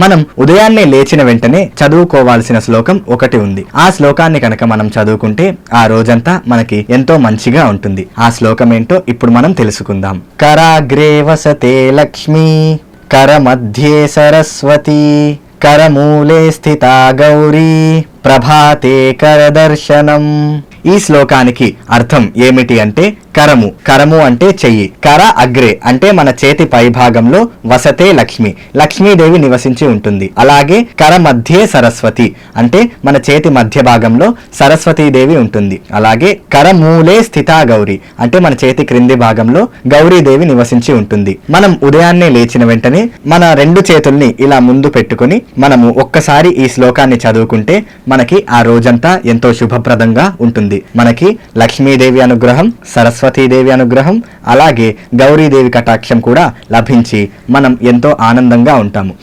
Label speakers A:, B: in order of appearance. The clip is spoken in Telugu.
A: మనం ఉదయాన్నే లేచిన వెంటనే చదువుకోవాల్సిన శ్లోకం ఒకటి ఉంది. ఆ శ్లోకాన్ని కనుక మనం చదువుకుంటే ఆ రోజంతా మనకి ఎంతో మంచిగా ఉంటుంది. ఆ శ్లోకం ఏంటో ఇప్పుడు మనం తెలుసుకుందాం. కరాగ్రే వసతే లక్ష్మీ, కర మధ్యే సరస్వతి, కరమూలే స్థితా గౌరీ, ప్రభాతే కరదర్శనం. ఈ శ్లోకానికి అర్థం ఏమిటి అంటే కరము, కరము అంటే చెయ్యి, కర అగ్రే అంటే మన చేతి పై భాగంలో, వసతే లక్ష్మి, లక్ష్మీదేవి నివసించి ఉంటుంది. అలాగే కర మధ్యే సరస్వతి అంటే మన చేతి మధ్య భాగంలో సరస్వతీదేవి ఉంటుంది. అలాగే కరమూలే స్థితా గౌరీ అంటే మన చేతి క్రింది భాగంలో గౌరీదేవి నివసించి ఉంటుంది. మనం ఉదయాన్నే లేచిన వెంటనే మన రెండు చేతుల్ని ఇలా ముందు పెట్టుకుని మనము ఒక్కసారి ఈ శ్లోకాన్ని చదువుకుంటే మనకి ఆ రోజంతా ఎంతో శుభప్రదంగా ఉంటుంది. మనకి లక్ష్మీదేవి అనుగ్రహం, సరస్వతీదేవి అనుగ్రహం, అలాగే గౌరీదేవి కటాక్షం కూడా లభించి మనం ఎంతో ఆనందంగా ఉంటాము.